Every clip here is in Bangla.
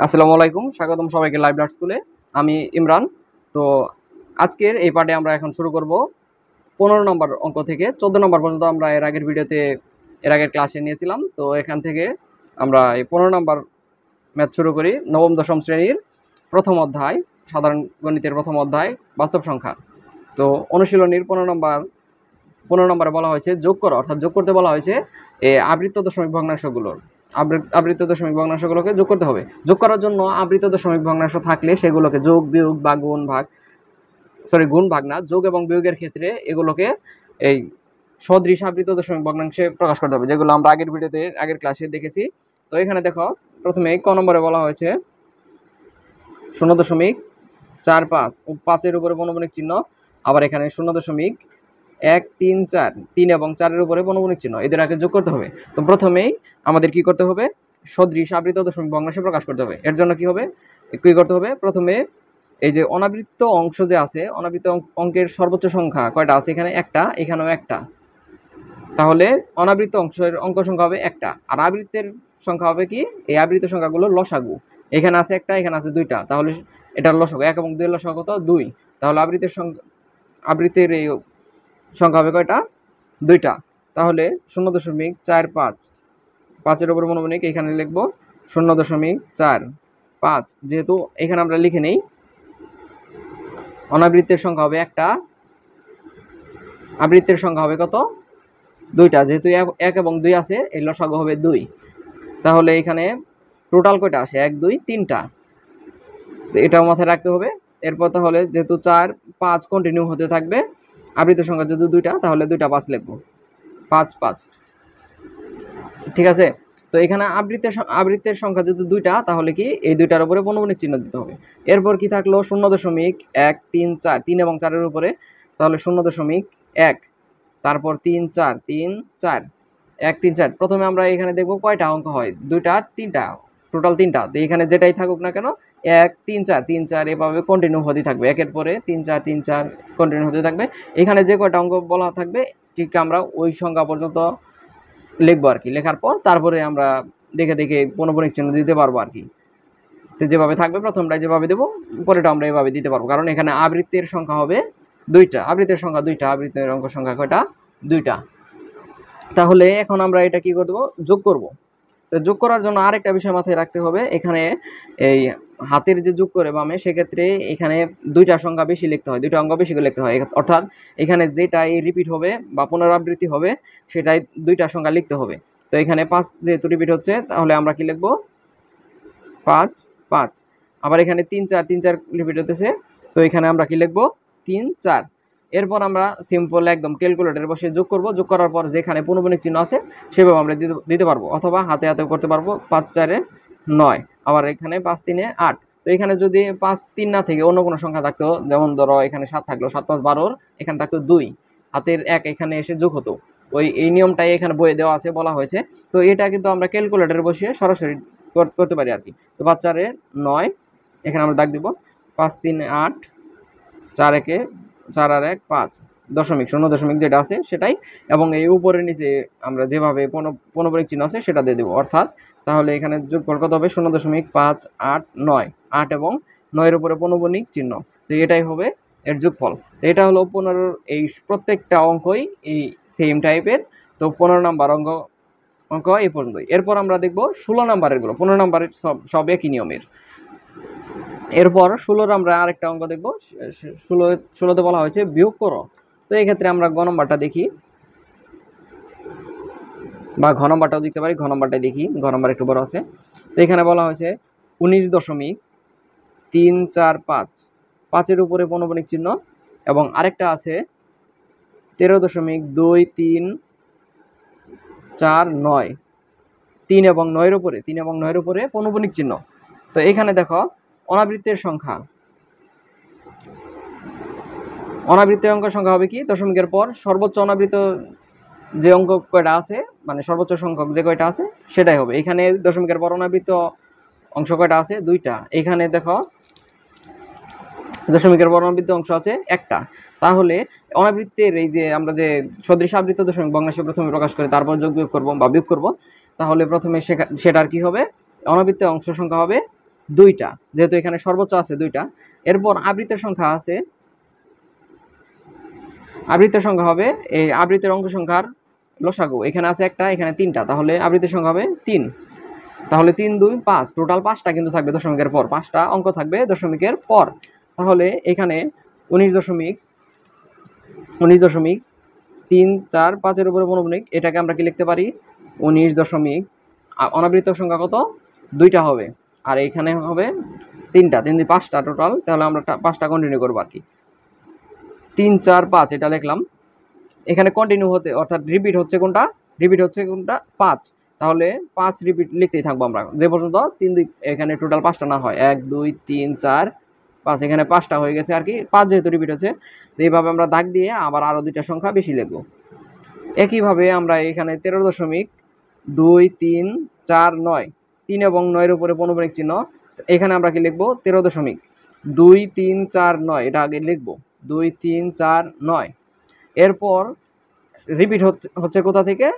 আসসালামু আলাইকুম, স্বাগতম সবাইকে লাইভ ডাট স্কুলে। আমি ইমরান। তো আজকের এই পার্টে আমরা এখন শুরু করব 15 নম্বর অঙ্ক থেকে 14 নম্বর পর্যন্ত। আমরা এর আগের ক্লাসে নিয়েছিলাম। তো এখান থেকে আমরা এই 15 নম্বর ম্যাথ শুরু করি। নবম দশম শ্রেণীর প্রথম অধ্যায়, সাধারণ গণিতের প্রথম অধ্যায়, বাস্তব সংখ্যা। তো অনুশীলনীর 15 নম্বরে বলা হয়েছে যোগ করো, অর্থাৎ যোগ করতে বলা হয়েছে আবৃত্ত দশমিক ভগ্নাংশগুলোর। আবৃত্ত দশমিক ভগ্নাংশগুলোকে যোগ করতে হবে। যোগ করার জন্য আবৃত্ত দশমিক ভগ্নাংশ থাকলে সেগুলোকে যোগ বিয়োগ বা গুণ ভাগ না, যোগ এবং বিয়োগের ক্ষেত্রে এগুলোকে এই সদৃশ আবৃত্ত দশমিক ভগ্নাংশে প্রকাশ করতে হবে, যেগুলো আমরা আগের ক্লাসে দেখেছি। তো এখানে দেখো, প্রথমে ক নম্বরে বলা হয়েছে 0.45 ও 5-এর উপরে পৌনঃপুনিক চিহ্ন। আবার এখানে 0.1 3 4 3 এবং 4-এর উপরে পৌনঃপুনিক চিহ্ন, এদের আগে যোগ করতে হবে। তো প্রথমেই আমাদের কি করতে হবে? সদৃশ আবৃত দশমিক ভগ্নাংশে প্রকাশ করতে হবে। এর জন্য কি করতে হবে? প্রথমে এই যে অনাবৃত্ত অংশ যে আছে, অনাবৃত্ত অঙ্কের সর্বোচ্চ সংখ্যা কয়টা আছে? এখানে একটা, এখানেও একটা। তাহলে অনাবৃত্ত অংশের অঙ্ক সংখ্যা হবে একটা, আর আবৃত্তের সংখ্যা হবে কি? এই আবৃত্ত সংখ্যাগুলো লসাগু। এখানে আছে একটা, এখানে আছে দুইটা, তাহলে এটার লসাগু 1 এবং 2 এর লসাগু কত? 2। তাহলে আবৃত্তের এই সংখ্যা হবে কয়টা? দুইটা। তাহলে 0.45, 5-এর উপর পৌনঃপুনিক, এখানে লিখবো 0.45। যেহেতু এখানে আমরা লিখে নেই, অনাবৃত্তের সংখ্যা হবে একটা, আবৃত্তের সংখ্যা হবে কত? দুইটা। যেহেতু 1 এবং 2 আছে, এই লসাগু হবে 2। তাহলে এখানে টোটাল কয়টা আসে? 1 2 3টা। তো এটাও মাথায় রাখতে হবে। এরপর তাহলে যেহেতু 4 5 কন্টিনিউ হতে থাকবে, আবৃত্তের সংখ্যা যেহেতু দুইটা, তাহলে 2টা 5 লিখবো, 5 5। ঠিক আছে। তো এখানে আবৃত্তের সংখ্যা যেহেতু দুইটা, তাহলে কি এই দুইটার উপরে পৌনঃপুনিক চিহ্ন দিতে হবে। এরপর কি থাকলো? 0.1 3 4 3 এবং 4-এর উপরে, তাহলে 0.1, তারপর 3 4 3 4 1 3 4। প্রথমে আমরা এখানে দেখবো কয়টা অঙ্ক হয়, দুইটা তিনটা, টোটাল তিনটা। তো এখানে যেটাই থাকুক না কেন, 1 3 4 3 4 এভাবে কন্টিনিউ হতে থাকবে, একের পরে 3 4 3 4 কন্টিনিউ হতে থাকবে। এখানে যে কয়টা অঙ্ক বলা থাকবে, ঠিক আমরা ওই সংখ্যা পর্যন্ত লিখবো আর কি। লেখার পর তারপরে আমরা দেখে দেখে পৌনঃপুনিক চিহ্ন দিতে পারবো আর কি। তো যেভাবে থাকবে প্রথমটা যেভাবে দেবো, পরেটা আমরা এভাবে দিতে পারবো, কারণ এখানে আবৃত্তের সংখ্যা হবে দুইটা। আবৃত্তের সংখ্যা দুইটা, আবৃত্তের অঙ্ক সংখ্যা কয়টা? দুইটা। তাহলে এখন আমরা এটা কি করবো? যোগ করব। তো যোগ করার জন্য আরেকটা বিষয় মাথায় রাখতে হবে। এখানে এই হাতের যে যোগ করে বামে, সেক্ষেত্রে এখানে দুইটা সংখ্যা বেশি লিখতে হয়, দুইটা অঙ্ক বেশি করে লিখতে হয়। অর্থাৎ এখানে যেটাই রিপিট হবে বা পুনরাবৃত্তি হবে, সেটাই দুইটা সংখ্যা লিখতে হবে। তো এখানে 5 যেহেতু রিপিট হচ্ছে, তাহলে আমরা কি লিখবো? 5 5। আবার এখানে 3 4 3 4 রিপিট হতেছে, তো এখানে আমরা কি লিখবো? 3 4। এরপর আমরা সিম্পল একদম ক্যালকুলেটরে বসে যোগ করব। যোগ করার পর যেখানে পৌনঃপুনিক চিহ্ন আছে সেভাবে আমরা দিতে পারবো, অথবা হাতে হাতে করতে পারবো। 5 4 9, আবার এখানে 5 3 8। তো এখানে যদি 5 3 না থেকে অন্য কোনো সংখ্যা থাকতো, যেমন ধরো এখানে 7 থাকলো, 7 5 12, এখানে থাকতো 2, হাতের 1 এখানে এসে যোগ হতো। এই নিয়মটাই এখানে বইয়ে দেওয়া আছে, বলা হয়েছে। তো এটা কিন্তু আমরা ক্যালকুলেটরে বসিয়ে সরাসরি করতে পারি আর কি। তো 5 4 9, এখানে আমরা দাগ দিব। 5 3 8, 4 1 4 আর 1 5, দশমিক 0.0 যেটা আছে সেটাই, এবং এই উপরের নিচে আমরা যেভাবে পৌনঃপুনিক চিহ্ন আছে সেটা দিয়ে দেবো। অর্থাৎ তাহলে এখানে যোগফল কত হবে? 0.5 8 9, 8 এবং 9-এর উপরে পৌনঃপুনিক চিহ্ন। তো এটাই হবে এর যোগফল। তো এটা হলো 15 এই প্রত্যেকটা অঙ্কই এই সেম টাইপের। তো 15 নাম্বার অঙ্ক এই পর্যন্তই। এরপর আমরা দেখব 16 নাম্বারের গুলো। 15 নাম্বারের সব একই নিয়মের। এরপর 16-র আমরা আরেকটা অঙ্ক দেখব। 16তে বলা হয়েছে বিয়োগ করো। তো এই ক্ষেত্রে আমরা গ নম্বরটা দেখি, বা ঘ নম্বরটাও দেখতে পারি। ঘ নম্বরটাই দেখি, ঘ নম্বর একটু বড় আছে। তো এখানে বলা হয়েছে 19.345, 5-এর উপরে পৌনঃপুনিক চিহ্ন, এবং আরেকটা আছে 13.234 3 এবং 9-এর উপরে পৌনঃপুনিক চিহ্ন। তো এখানে দেখো অনাবৃত্তের অঙ্ক সংখ্যা হবে কি? দশমিকের পর সর্বোচ্চ অনাবৃত যে অঙ্ক কয়টা আছে, মানে সর্বোচ্চ সংখ্যক যে কয়টা আছে সেটাই হবে। এখানে দশমিকের পর অনাবৃত অংশ কয়টা আছে? দুইটা। এখানে দেখো দশমিকের পর অনাবৃত্ত অংশ আছে একটা। তাহলে অনাবৃত্তের এই যে আমরা যে সদৃশ আবৃত দশমিক ভগ্নাংশ প্রথমে প্রকাশ করে তারপর বিয়োগ করব, তাহলে প্রথমে সেটার কি হবে? অনাবৃত্ত অংশ সংখ্যা হবে 2টা, যেহেতু এখানে সর্বোচ্চ আছে 2টা। এরপর আবৃত্তের সংখ্যা আছে, আবৃত্তের সংখ্যা হবে এই আবৃত্তের অঙ্ক সংখ্যার লসাগু, এখানে আছে একটা, এখানে 3টা, তাহলে আবৃত্তের সংখ্যা হবে 3। তাহলে 3 2 5, টোটাল 5টা কিন্তু থাকবে দশমিকের পর, 5টা অঙ্ক থাকবে দশমিকের পর। তাহলে এখানে 19.345 এর উপরে পৌনঃপুনিক, এটাকে আমরা কি লিখতে পারি 19 দশমিক, অনাবৃত্ত সংখ্যা কত 2টা হবে, আর এখানে হবে 3টা, 3 2 5টা টোটাল। তাহলে আমরা 5টা কন্টিনিউ করবো আর কি, 3 4 5 এটা লিখলাম। এখানে কন্টিনিউ হতে অর্থাৎ রিপিট হচ্ছে কোনটা, 5। তাহলে 5 রিপিট লিখতেই থাকবো আমরা যে পর্যন্ত 3 2 এখানে টোটাল 5টা না হয়, 1 2 3 4 5, এখানে 5টা হয়ে গেছে আর কি, 5 যেহেতু রিপিট হচ্ছে। তো এইভাবে আমরা দাগ দিয়ে আবার আরো 2টা সংখ্যা বেশি লিখবো। একইভাবে আমরা এখানে 13.2 3 4 9, 3 এবং 9 এর উপরে পৌনঃপুনিক চিহ্ন, এখানে আমরা কি লিখবো 13.2 3 4 9, এটা আগে লিখবো 2 3 4 9। এরপর রিপিট হচ্ছে কোথা থেকে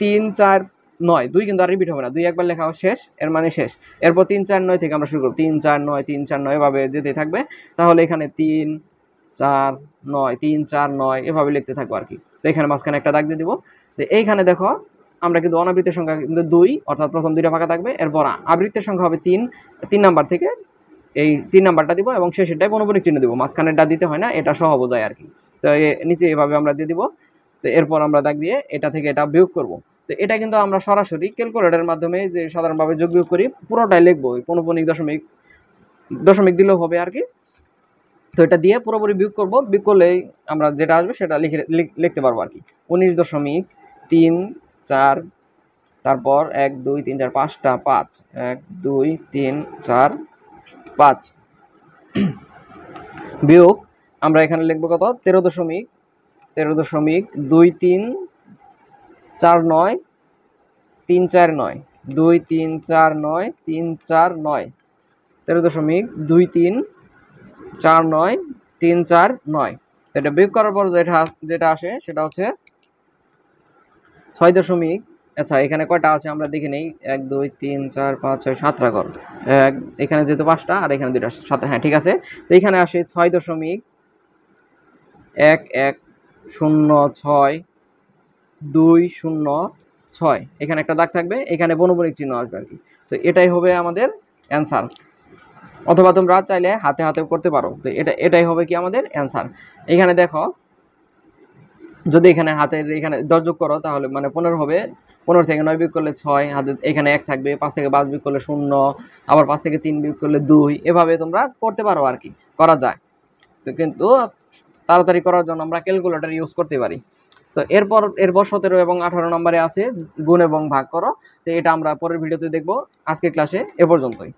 3 4 9, 2 কিন্তু আর রিপিট হবে না, 2 একবার লেখা শেষ, এর মানে শেষ। এরপর 3 4 9 থেকে আমরা শুরু করব, 3 4 9 3 4 9 এভাবে যেতে থাকবে। তাহলে এখানে 3 4 9 3 4 9 এভাবে লিখতে থাকবো আর কি। তো এখানে মাঝখানে একটা দাগ দিয়ে দিব। তো এইখানে দেখো আমরা কিন্তু অনাবৃত্তের সংখ্যা কিন্তু 2, অর্থাৎ প্রথম 2টা ফাঁকা থাকবে। এরপর আবৃত্তের সংখ্যা হবে 3 নাম্বার থেকে এই 3 নাম্বারটা দিব এবং শেষেরটাই পৌনঃপুনিক চিহ্ন দিব, মাঝখানেরটা দিতে হয় না, এটা সহ বোঝায় আর কি। তো নিচে এভাবে আমরা দিয়ে দিব। তো এরপর আমরা দাগ দিয়ে এটা থেকে এটা বিয়োগ করব। তো এটা কিন্তু আমরা সরাসরি ক্যালকুলেটরের মাধ্যমে যে সাধারণভাবে যোগ বিয়োগ করি পুরোটাই লিখবো, পৌনঃপুনিক দশমিক দিলেও হবে আর কি। তো এটা দিয়ে পুরোপুরি বিয়োগ করব, বিয়োগ করলেই আমরা যেটা আসবে সেটা লিখতে পারবো আর কি। 19.3 4, তারপর 1 2 3 4 5টা 5, 1 2 3 4 5 বিয়োগ আমরা এখানে লিখবো কত 13.2 3 4 9 3 4 9, 2 3 4 9 3 4 9, 13.2 3 4 9 3 4 9। এটা বিয়োগ করার পর যেটা আসে সেটা হচ্ছে 6 দশমিক, আচ্ছা এখানে কয়টা আছে আমরা দেখে নেই, 1 2 3 4 5 6 7টা কর, এখানে যেহেতু 5টা আর এখানে 2টা 7টা, হ্যাঁ ঠিক আছে। তো এখানে আসে 6.1106.206, এখানে একটা দাগ থাকবে, এখানে পৌনঃপুনিক চিহ্ন আসবে আর কি। তো এটাই হবে আমাদের অ্যান্সার, অথবা তোমরা চাইলে হাতে হাতে করতে পারো। তো এটাই হবে কি আমাদের অ্যান্সার। এখানে দেখো যদি এখানে হাতের এখানে 10 যোগ করো তাহলে মানে 15 হবে, 15 থেকে 9 বিয়োগ করলে 6, হাতে এখানে 1 থাকবে, 5 থেকে 5 বিয়োগ করলে 0, আবার 5 থেকে 3 বিয়োগ করলে 2, এভাবে তোমরা করতে পারো আর কি, করা যায়। তো কিন্তু তাড়াতাড়ি করার জন্য আমরা ক্যালকুলেটর ইউজ করতে পারি। তো এরপর 17 এবং 18 নম্বরে আছে গুণ এবং ভাগ করো। তো এটা আমরা পরের ভিডিওতে দেখবো, আজকের ক্লাসে এ পর্যন্তই।